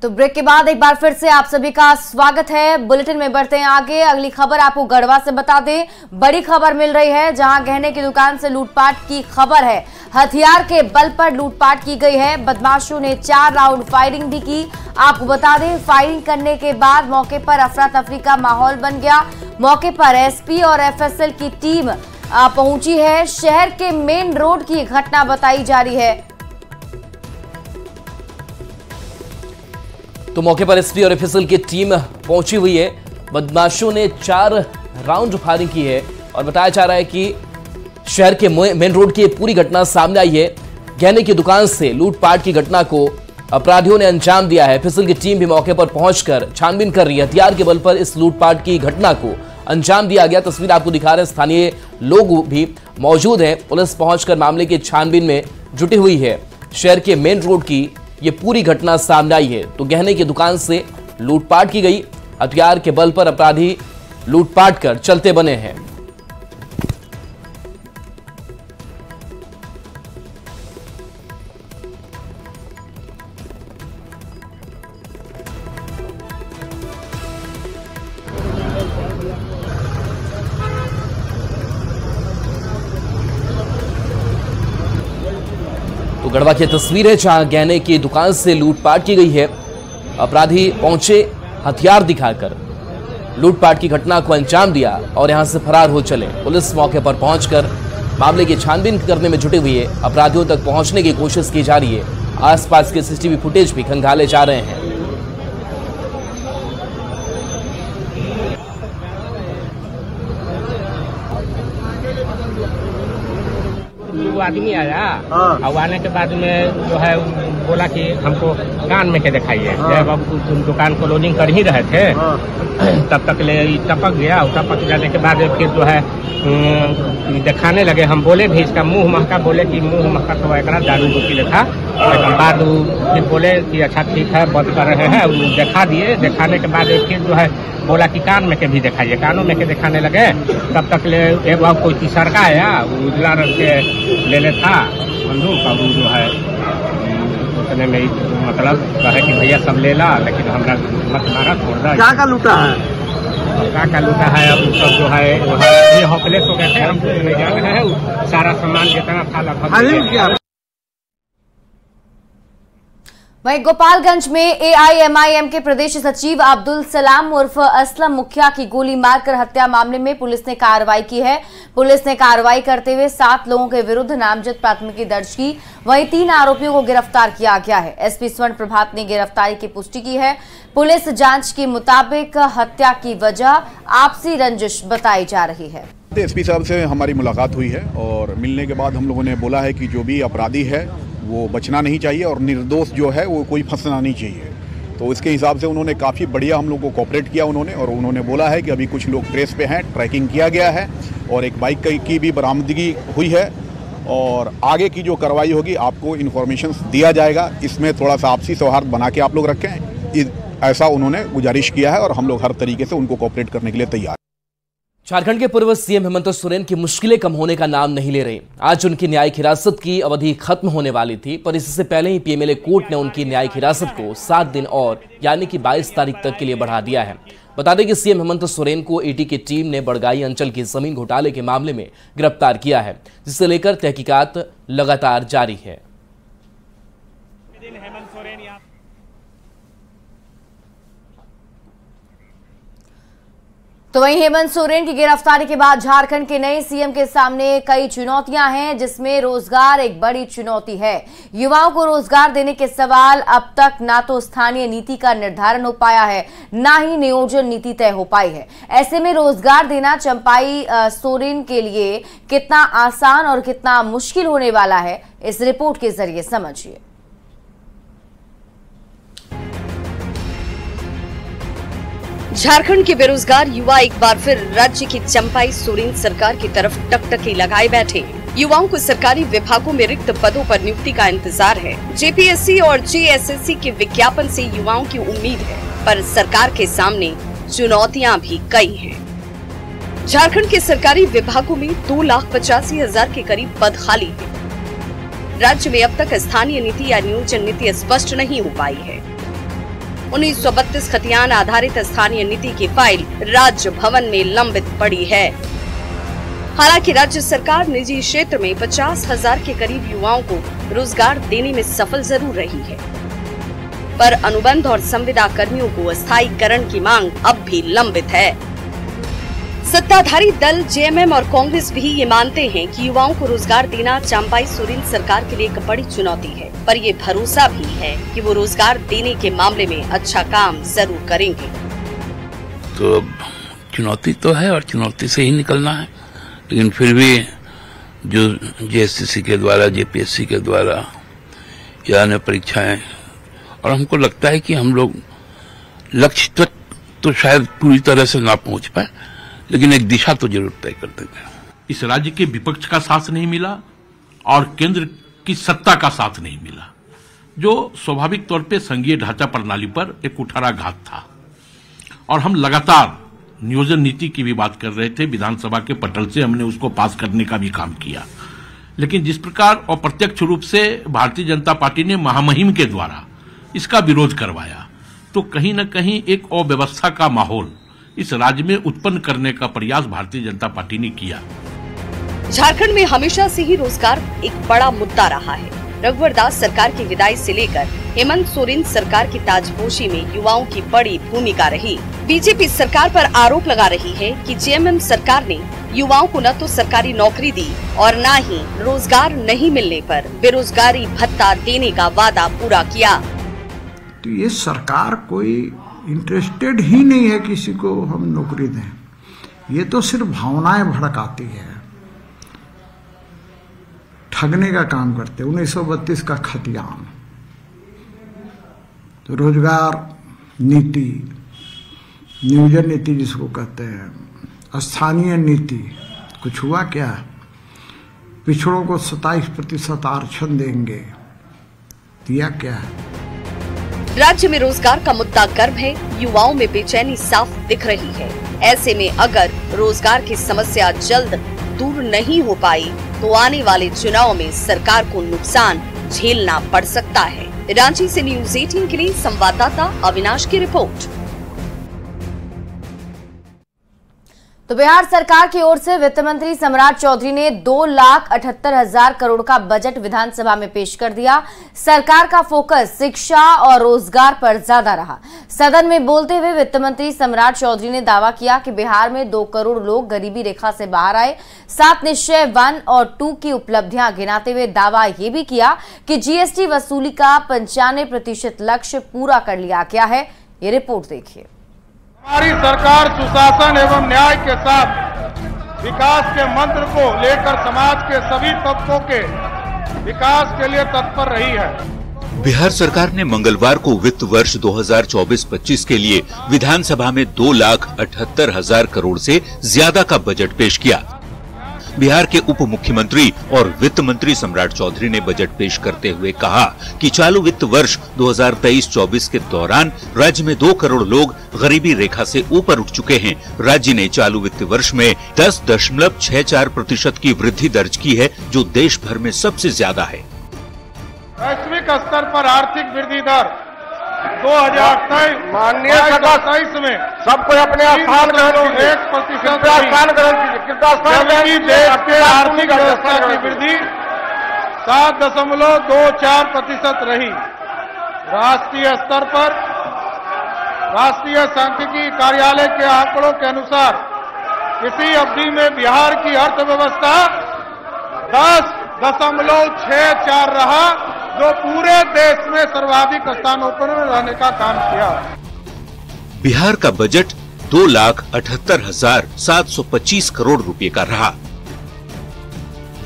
तो ब्रेक के बाद एक बार फिर से आप सभी का स्वागत है। बुलेटिन में बढ़ते हैं आगे। अगली खबर आपको गढ़वा से बता दें। बड़ी खबर मिल रही है, जहां गहने की दुकान से लूटपाट की खबर है। हथियार के बल पर लूटपाट की गई है। बदमाशों ने 4 राउंड फायरिंग भी की। आपको बता दें, फायरिंग करने के बाद मौके पर अफरा तफरी का माहौल बन गया। मौके पर एसपी और एफएसएल की टीम पहुंची है। शहर के मेन रोड की घटना बताई जा रही है। तो मौके पर एसपी और एफएसएल की टीम पहुंची हुई है। बदमाशों ने 4 राउंड फायरिंग की है और बताया जा रहा है कि शहर के मेन रोड की पूरी घटना सामने आई है। गहने की दुकान से लूटपाट की घटना को अपराधियों ने अंजाम दिया है। एफएसएल की टीम भी मौके पर पहुंचकर छानबीन कर रही है। हथियार के बल पर इस लूटपाट की घटना को अंजाम दिया गया। तस्वीर आपको दिखा रहे हैं, स्थानीय लोग भी मौजूद हैं। पुलिस पहुंचकर मामले की छानबीन में जुटी हुई है। शहर के मेन रोड की ये पूरी घटना सामने आई है। तो गहने की दुकान से लूटपाट की गई। हथियार के बल पर अपराधी लूटपाट कर चलते बने हैं। तो गढ़वा की तस्वीर है, जहां गहने की दुकान से लूटपाट की गई है। अपराधी पहुंचे, हथियार दिखाकर लूटपाट की घटना को अंजाम दिया और यहां से फरार हो चले। पुलिस मौके पर पहुंचकर मामले की छानबीन करने में जुटी हुई है। अपराधियों तक पहुंचने की कोशिश की जा रही है। आसपास के सीसीटीवी फुटेज भी खंगाले जा रहे हैं। वो आदमी आया और आने के बाद में जो है बोला कि हमको कान में के दिखाइए। जब अब दुकान को लोडिंग कर ही रहे थे तब तक ले टपक गया। टपक जाने के बाद फिर जो है दिखाने लगे। हम बोले भी इसका मुंह महका, बोले कि मुंह महका तो एक दारू बुकी लिखा। लेकिन बाद फिर बोले कि अच्छा ठीक है, बंद कर रहे हैं। दिखा दिए। दिखाने के बाद फिर जो है बोला कि कान में के भी दिखाइए। कानों में के दिखाने लगे। तब तक ले एक बार कोई तीसरा का आया, उजला रंग के ले था बंदूक। और जो है उतने में मतलब कहे कि भैया सब ले ला, लेकिन हमरा मत मारा, छोड़ रहा। क्या का लूटा है? क्या लूटा है? अब सब जो है ये होपलेस हो गए थे। हम नहीं जान रहे हैं। सारा सामान जितना था लगभग। वहीं गोपालगंज में एआईएमआईएम के प्रदेश सचिव अब्दुल सलाम उर्फ असलम मुखिया की गोली मारकर हत्या मामले में पुलिस ने कार्रवाई की है। पुलिस ने कार्रवाई करते हुए 7 लोगों के विरुद्ध नामजद प्राथमिकी दर्ज की। वहीं 3 आरोपियों को गिरफ्तार किया गया है। एसपी स्वर्ण प्रभात ने गिरफ्तारी की पुष्टि की है। पुलिस जांच के मुताबिक हत्या की वजह आपसी रंजिश बताई जा रही है। एसपी साहब से हमारी मुलाकात हुई है और मिलने के बाद हम लोगों ने बोला है कि जो भी अपराधी है वो बचना नहीं चाहिए और निर्दोष जो है वो कोई फंसना नहीं चाहिए। तो इसके हिसाब से उन्होंने काफ़ी बढ़िया हम लोग को कोऑपरेट किया और उन्होंने बोला है कि अभी कुछ लोग ट्रेस पे हैं, ट्रैकिंग किया गया है और एक बाइक की भी बरामदगी हुई है और आगे की जो कार्रवाई होगी आपको इन्फॉर्मेशन दिया जाएगा। इसमें थोड़ा सा आपसी सौहार्द बना के आप लोग रखें, ऐसा उन्होंने गुजारिश किया है और हम लोग हर तरीके से उनको कोऑपरेट करने के लिए तैयार। झारखंड के पूर्व सीएम हेमंत सोरेन की मुश्किलें कम होने का नाम नहीं ले रही। आज उनकी न्यायिक हिरासत की अवधि खत्म होने वाली थी, पर इससे पहले ही पीएमएलए कोर्ट ने उनकी न्यायिक हिरासत को 7 दिन और यानी कि 22 तारीख तक के लिए बढ़ा दिया है। बता दें कि सीएम हेमंत सोरेन को ईडी की टीम ने बड़गाई अंचल की जमीन घोटाले के मामले में गिरफ्तार किया है, जिसे लेकर तहकीकात लगातार जारी है। तो वहीं हेमंत सोरेन की गिरफ्तारी के बाद झारखंड के नए सीएम के सामने कई चुनौतियां हैं, जिसमें रोजगार एक बड़ी चुनौती है। युवाओं को रोजगार देने के सवाल अब तक ना तो स्थानीय नीति का निर्धारण हो पाया है, ना ही नियोजन नीति तय हो पाई है। ऐसे में रोजगार देना चंपाई सोरेन के लिए कितना आसान और कितना मुश्किल होने वाला है, इस रिपोर्ट के जरिए समझिए। झारखंड के बेरोजगार युवा एक बार फिर राज्य की चंपाई सोरेन सरकार की तरफ टकटकी लगाए बैठे। युवाओं को सरकारी विभागों में रिक्त पदों पर नियुक्ति का इंतजार है। जेपीएससी और जेएसएससी के विज्ञापन से युवाओं की उम्मीद है, पर सरकार के सामने चुनौतियां भी कई हैं। झारखंड के सरकारी विभागों में 2,85,000 के करीब पद खाली हैं। राज्य में अब तक स्थानीय नीति या नियोजन नीति स्पष्ट नहीं हो पाई है। 1932 खतियान आधारित स्थानीय नीति की फाइल राज्य भवन में लंबित पड़ी है। हालांकि राज्य सरकार निजी क्षेत्र में 50,000 के करीब युवाओं को रोजगार देने में सफल जरूर रही है, पर अनुबंध और संविदा कर्मियों को स्थायीकरण की मांग अब भी लंबित है। सत्ताधारी दल जेएमएम और कांग्रेस भी ये मानते हैं कि युवाओं को रोजगार देना चंपाई सोरेन सरकार के लिए एक बड़ी चुनौती है, पर ये भरोसा भी है कि वो रोजगार देने के मामले में अच्छा काम जरूर करेंगे। तो चुनौती तो है और चुनौती से ही निकलना है, लेकिन फिर भी जो जेएसएससी के द्वारा, जेपीएससी के द्वारा या अन्य परीक्षाएं, और हमको लगता है कि हम लोग लक्ष्य तक तो शायद पूरी तरह से ना पहुंच पाए, लेकिन एक दिशा तो जरूर तय कर देंगे। इस राज्य के विपक्ष का साथ नहीं मिला और केंद्र की सत्ता का साथ नहीं मिला, जो स्वाभाविक तौर पे संघीय ढांचा प्रणाली पर एक कुठाराघात था। और हम लगातार नियोजन नीति की भी बात कर रहे थे, विधानसभा के पटल से हमने उसको पास करने का भी काम किया, लेकिन जिस प्रकार अप्रत्यक्ष रूप से भारतीय जनता पार्टी ने महामहिम के द्वारा इसका विरोध करवाया, तो कहीं न कहीं एक अव्यवस्था का माहौल इस राज्य में उत्पन्न करने का प्रयास भारतीय जनता पार्टी ने किया। झारखंड में हमेशा से ही रोजगार एक बड़ा मुद्दा रहा है। रघुवर दास सरकार की विदाई से लेकर हेमंत सोरेन सरकार की ताजपोशी में युवाओं की बड़ी भूमिका रही। बीजेपी सरकार पर आरोप लगा रही है कि जेएमएम सरकार ने युवाओं को न तो सरकारी नौकरी दी और न ही रोजगार नहीं मिलने पर बेरोजगारी भत्ता देने का वादा पूरा किया। तो ये सरकार कोई इंटरेस्टेड ही नहीं है किसी को हम नौकरी दें, ये तो सिर्फ भावनाएं भड़काती है, ठगने का काम करते। 1932 का खतियान, तो रोजगार नीति, नियोजन नीति जिसको कहते हैं, स्थानीय नीति, कुछ हुआ क्या? पिछड़ों को 27% आरक्षण देंगे, दिया क्या? राज्य में रोजगार का मुद्दा गर्म है, युवाओं में बेचैनी साफ दिख रही है। ऐसे में अगर रोजगार की समस्या जल्द दूर नहीं हो पाई तो आने वाले चुनाव में सरकार को नुकसान झेलना पड़ सकता है। रांची से न्यूज़ 18 के लिए संवाददाता अविनाश की रिपोर्ट। तो बिहार सरकार की ओर से वित्त मंत्री सम्राट चौधरी ने 2,78,000 करोड़ का बजट विधानसभा में पेश कर दिया। सरकार का फोकस शिक्षा और रोजगार पर ज्यादा रहा। सदन में बोलते हुए वित्त मंत्री सम्राट चौधरी ने दावा किया कि बिहार में 2 करोड़ लोग गरीबी रेखा से बाहर आए। 7 निश्चय 1 और 2 की उपलब्धियां गिनाते हुए दावा ये भी किया कि जीएसटी वसूली का 95% लक्ष्य पूरा कर लिया गया है। ये रिपोर्ट देखिए। हमारी सरकार सुशासन एवं न्याय के साथ विकास के मंत्र को लेकर समाज के सभी तबकों के विकास के लिए तत्पर रही है। बिहार सरकार ने मंगलवार को वित्त वर्ष 2024-25 के लिए विधानसभा में 2,78,000 करोड़ से ज्यादा का बजट पेश किया। बिहार के उप मुख्यमंत्री और वित्त मंत्री सम्राट चौधरी ने बजट पेश करते हुए कहा कि चालू वित्त वर्ष 2023-24 के दौरान राज्य में 2 करोड़ लोग गरीबी रेखा से ऊपर उठ चुके हैं। राज्य ने चालू वित्त वर्ष में 10.64% की वृद्धि दर्ज की है, जो देश भर में सबसे ज्यादा है। वैश्विक स्तर पर आर्थिक वृद्धि दर 2023 माननीय में सबको अपने स्थान ग्रहण कीजिए। 1% देश के आर्थिक व्यवस्था की वृद्धि 7.24% रही। राष्ट्रीय स्तर पर राष्ट्रीय सांख्यिकी कार्यालय के आंकड़ों के अनुसार इसी अवधि में बिहार की अर्थव्यवस्था 10.64 रहा, जो पूरे देश में सर्वाधिक स्थानों पर रहने का काम किया। बिहार का बजट 2,78,725 करोड़ रुपए का रहा।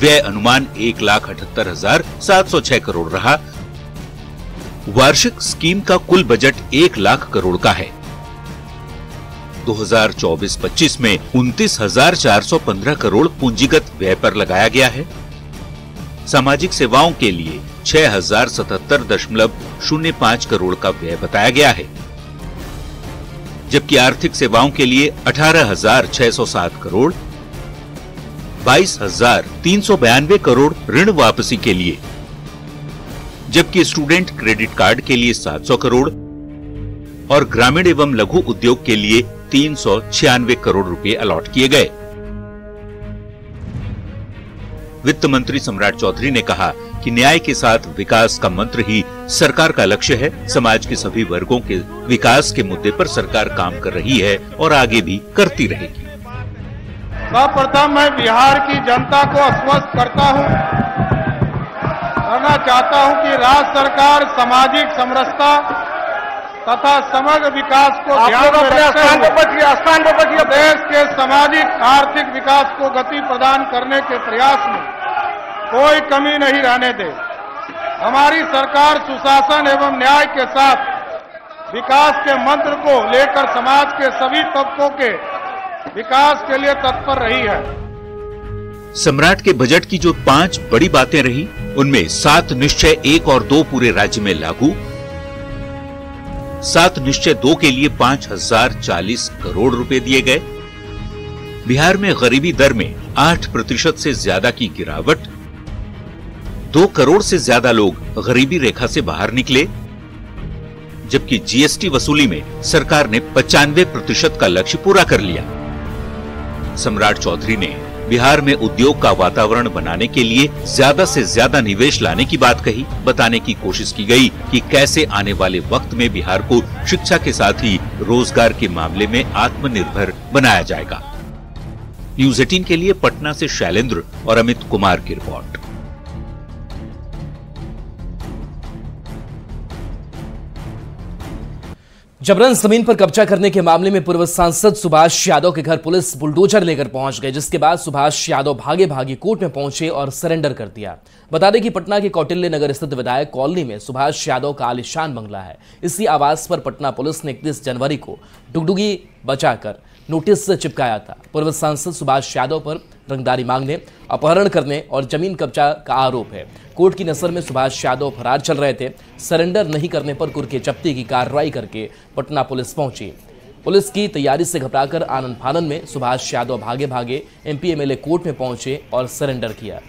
व्यय अनुमान 1,78,706 करोड़ रहा। वार्षिक स्कीम का कुल बजट 1 लाख करोड़ का है। 2024-25 में 29,415 करोड़ पूंजीगत व्यय पर लगाया गया है। सामाजिक सेवाओं के लिए 6,077.05 करोड़ का व्यय बताया गया है, जबकि आर्थिक सेवाओं के लिए 18,607 करोड़, 22,392 करोड़ ऋण वापसी के लिए, जबकि स्टूडेंट क्रेडिट कार्ड के लिए 700 करोड़, और ग्रामीण एवं लघु उद्योग के लिए 396 करोड़ रुपए अलॉट किए गए। वित्त मंत्री सम्राट चौधरी ने कहा कि न्याय के साथ विकास का मंत्र ही सरकार का लक्ष्य है। समाज के सभी वर्गों के विकास के मुद्दे पर सरकार काम कर रही है और आगे भी करती रहेगी। सर्वप्रथम मैं बिहार की जनता को आश्वस्त करना चाहता हूं कि राज्य सरकार सामाजिक समरसता तथा समग्र विकास को ध्यान में रखते हुए देश के सामाजिक आर्थिक विकास को गति प्रदान करने के प्रयास में कोई कमी नहीं रहने दे। हमारी सरकार सुशासन एवं न्याय के साथ विकास के मंत्र को लेकर समाज के सभी तबकों के विकास के लिए तत्पर रही है। सम्राट के बजट की जो 5 बड़ी बातें रही, उनमें 7 निश्चय 1 और 2 पूरे राज्य में लागू, 7 निश्चय 2 के लिए 5040 करोड़ रुपए दिए गए, बिहार में गरीबी दर में 8% से ज्यादा की गिरावट, 2 करोड़ से ज्यादा लोग गरीबी रेखा से बाहर निकले, जबकि जीएसटी वसूली में सरकार ने 95% का लक्ष्य पूरा कर लिया। सम्राट चौधरी ने बिहार में उद्योग का वातावरण बनाने के लिए ज्यादा से ज्यादा निवेश लाने की बात कही। बताने की कोशिश की गई कि कैसे आने वाले वक्त में बिहार को शिक्षा के साथ ही रोजगार के मामले में आत्मनिर्भर बनाया जाएगा। न्यूज़ 18 के लिए पटना से शैलेंद्र और अमित कुमार की रिपोर्ट। जबरन जमीन पर कब्जा करने के मामले में पूर्व सांसद सुभाष यादव के घर पुलिस बुलडोजर लेकर पहुंच गए, जिसके बाद सुभाष यादव भागे भागे कोर्ट में पहुंचे और सरेंडर कर दिया। बता दें कि पटना के कौटिल्य नगर स्थित विधायक कॉलोनी में सुभाष यादव का आलीशान बंगला है। इसी आवास पर पटना पुलिस ने 31 जनवरी को डुगडुगी बचाकर नोटिस चिपकाया था। पूर्व सांसद सुभाष यादव पर रंगदारी मांगने, अपहरण करने और जमीन कब्जा का आरोप है। कोर्ट की नजर में सुभाष यादव फरार चल रहे थे। सरेंडर नहीं करने पर कुर्की जब्ती की कार्रवाई करके पटना पुलिस पहुंची। पुलिस की तैयारी से घबराकर आनन फानन में सुभाष यादव भागे भागे एमपी एमएलए कोर्ट में पहुंचे और सरेंडर किया।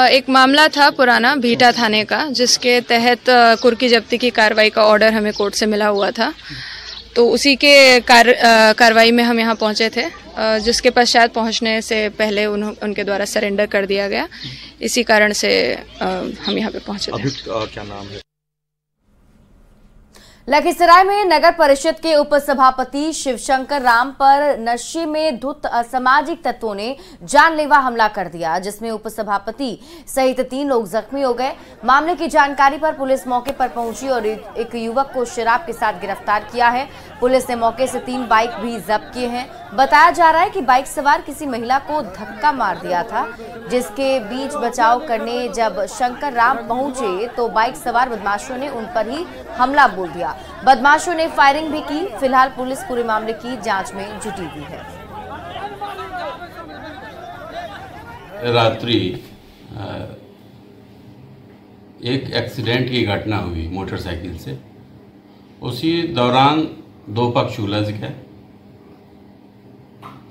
एक मामला था पुराना भीटा थाने का, जिसके तहत कुर्की जब्ती की कार्रवाई का ऑर्डर हमें कोर्ट से मिला हुआ था। तो उसी के कार्रवाई में हम यहाँ पहुँचे थे, जिसके पश्चात पहुँचने से पहले उनके द्वारा सरेंडर कर दिया गया। इसी कारण से हम यहाँ पे पहुँचे थे। अभी क्या नाम है? लखीसराय में नगर परिषद के उप सभापति शिवशंकर राम पर नशे में धुत असामाजिक तत्वों ने जानलेवा हमला कर दिया, जिसमें उप सभापति सहित 3 लोग जख्मी हो गए। मामले की जानकारी पर पुलिस मौके पर पहुंची और एक युवक को शराब के साथ गिरफ्तार किया है। पुलिस ने मौके से 3 बाइक भी जब्त किए हैं। बताया जा रहा है कि बाइक सवार किसी महिला को धक्का मार दिया था, जिसके बीच बचाव करने जब शंकर राम पहुंचे तो बाइक सवार बदमाशों ने उन पर ही हमला बोल दिया। बदमाशों ने फायरिंग भी की। फिलहाल पुलिस पूरे मामले की जांच में जुटी हुई है। रात्रि एक एक्सीडेंट की घटना हुई मोटरसाइकिल से। उसी दौरान 2 पक्ष उलझ गए।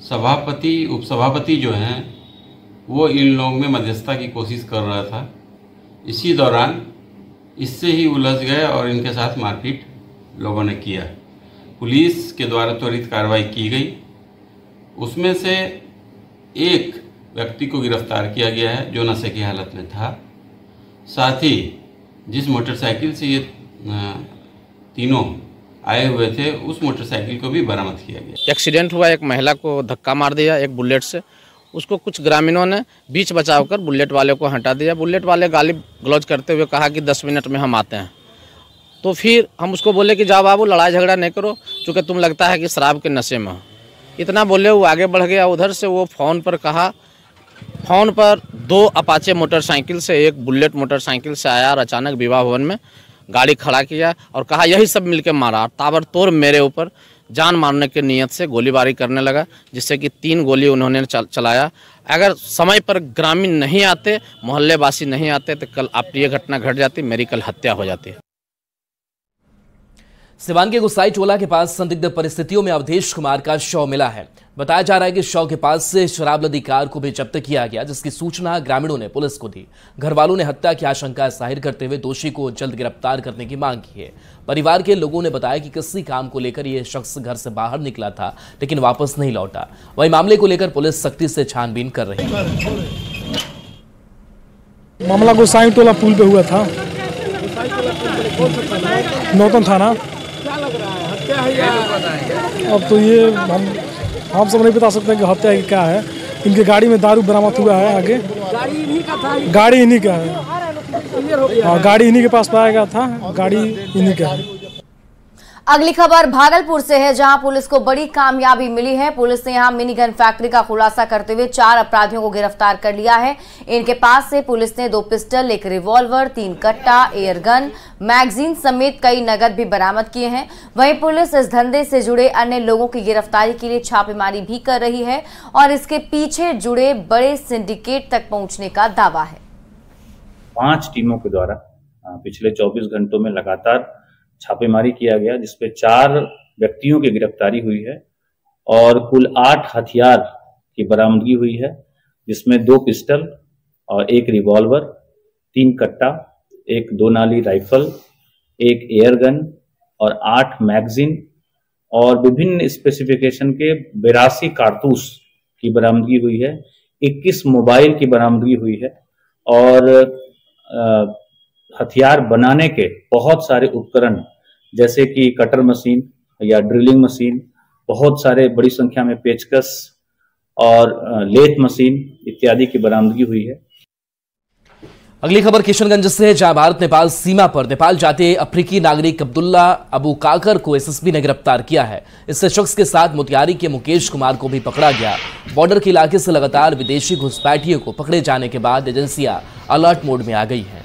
सभापति उपसभापति जो हैं वो इन लोगों में मध्यस्थता की कोशिश कर रहा था। इसी दौरान इससे ही उलझ गए और इनके साथ मारपीट लोगों ने किया। पुलिस के द्वारा त्वरित कार्रवाई की गई। उसमें से एक व्यक्ति को गिरफ्तार किया गया है जो नशे की हालत में था। साथ ही जिस मोटरसाइकिल से ये तीनों आए हुए थे उस मोटरसाइकिल को भी बरामद किया गया। एक्सीडेंट हुआ, एक महिला को धक्का मार दिया एक बुलेट से। उसको कुछ ग्रामीणों ने बीच बचाव कर बुलेट वाले को हटा दिया। बुलेट वाले गाली गलौज करते हुए कहा कि 10 मिनट में हम आते हैं। तो फिर हम उसको बोले कि जाओ बाबू, लड़ाई झगड़ा नहीं करो, चूँकि तुम लगता है कि शराब के नशे में हो। इतना बोले वो आगे बढ़ गया। उधर से वो फ़ोन पर कहा, फ़ोन पर 2 अपाचे मोटरसाइकिल से एक बुलेट मोटरसाइकिल से आया और अचानक विवाह भवन में गाड़ी खड़ा किया और कहा यही सब मिलके मारा। ताबड़तोड़ मेरे ऊपर जान मारने की नीयत से गोलीबारी करने लगा, जिससे कि 3 गोली उन्होंने चलाया। अगर समय पर ग्रामीण नहीं आते, मोहल्ले वासी नहीं आते तो कल अप्रिय घटना घट जाती, मेरी कल हत्या हो जाती। सिवान के गुसाई टोला के पास संदिग्ध परिस्थितियों में अवधेश कुमार का शव मिला है। बताया जा रहा है कि शव के पास से शराब लदी कार को भी जब्त किया गया, जिसकी सूचना ग्रामीणों ने पुलिस को दी। घर वालों ने हत्या की आशंका जाहिर करते हुए दोषी को जल्द गिरफ्तार करने की मांग की है। परिवार के लोगों ने बताया कि किसी काम को लेकर यह शख्स घर से बाहर निकला था, लेकिन वापस नहीं लौटा। वहीं मामले को लेकर पुलिस सख्ती से छानबीन कर रही है। मामला गुसाई टोला पुल पे हुआ था, नौतन थाना। अब तो ये हम सब नहीं बता सकते कि हत्या की क्या है। इनके गाड़ी में दारू बरामद हुआ है। आगे गाड़ी इन्हीं का है, गाड़ी इन्हीं के पास पाया गया था, गाड़ी इन्हीं का है। अगली खबर भागलपुर से है, जहां पुलिस को बड़ी कामयाबी मिली है। पुलिस ने यहां मिनी गन फैक्ट्री का खुलासा करते हुए 4 अपराधियों को गिरफ्तार कर लिया है। इनके पास से पुलिस ने 2 पिस्टल, 1 रिवॉल्वर, 3 कट्टा, एयर गन, मैगजीन समेत कई नगद भी बरामद किए हैं। वहीं पुलिस इस धंधे से जुड़े अन्य लोगों की गिरफ्तारी के लिए छापेमारी भी कर रही है और इसके पीछे जुड़े बड़े सिंडिकेट तक पहुंचने का दावा है। 5 टीमों के द्वारा पिछले 24 घंटों में लगातार छापेमारी किया गया, जिसपे 4 व्यक्तियों की गिरफ्तारी हुई है और कुल 8 हथियार की बरामदगी हुई है, जिसमें 2 पिस्टल और 1 रिवॉल्वर, 3 कट्टा, 1 2 नाली राइफल, 1 एयर गन और 8 मैगजीन और विभिन्न स्पेसिफिकेशन के 82 कारतूस की बरामदगी हुई है। 21 मोबाइल की बरामदगी हुई है और हथियार बनाने के बहुत सारे उपकरण जैसे कि कटर मशीन या ड्रिलिंग मशीन, बहुत सारे बड़ी संख्या में पेचकस और लेथ मशीन इत्यादि की बरामदगी हुई है। अगली खबर किशनगंज से, जहां भारत नेपाल सीमा पर नेपाल जाते अफ्रीकी नागरिक अब्दुल्ला अबू काकर को एसएसबी ने गिरफ्तार किया है। इस शख्स के साथ मोतिहारी के मुकेश कुमार को भी पकड़ा गया। बॉर्डर के इलाके से लगातार विदेशी घुसपैठियों को पकड़े जाने के बाद एजेंसियां अलर्ट मोड में आ गई हैं।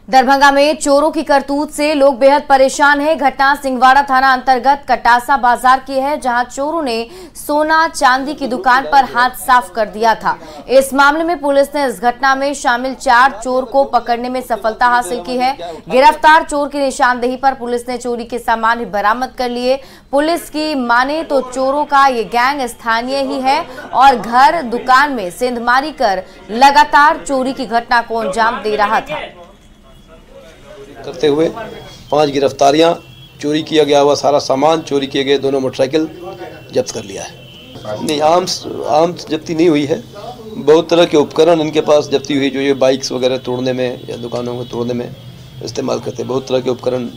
दरभंगा में चोरों की करतूत से लोग बेहद परेशान हैं। घटना सिंहवाड़ा थाना अंतर्गत कटासा बाजार की है, जहां चोरों ने सोना चांदी की दुकान पर हाथ साफ कर दिया था। इस मामले में पुलिस ने इस घटना में शामिल 4 चोर को पकड़ने में सफलता हासिल की है। गिरफ्तार चोर की निशानदेही पर पुलिस ने चोरी के सामान भी बरामद कर लिए। पुलिस की माने तो चोरों का ये गैंग स्थानीय ही है और घर दुकान में सेंधमारी कर लगातार चोरी की घटना को अंजाम दे रहा था। करते हुए 5 गिरफ्तारियां, चोरी किया गया हुआ सारा सामान, चोरी किए गए 2 मोटरसाइकिल जब्त कर लिया है। नहीं, आम जब्ती नहीं हुई है। बहुत तरह के उपकरण इनके पास जब्ती हुई, जो ये बाइक्स वगैरह तोड़ने में या दुकानों को तोड़ने में इस्तेमाल करते हैं। बहुत तरह के उपकरण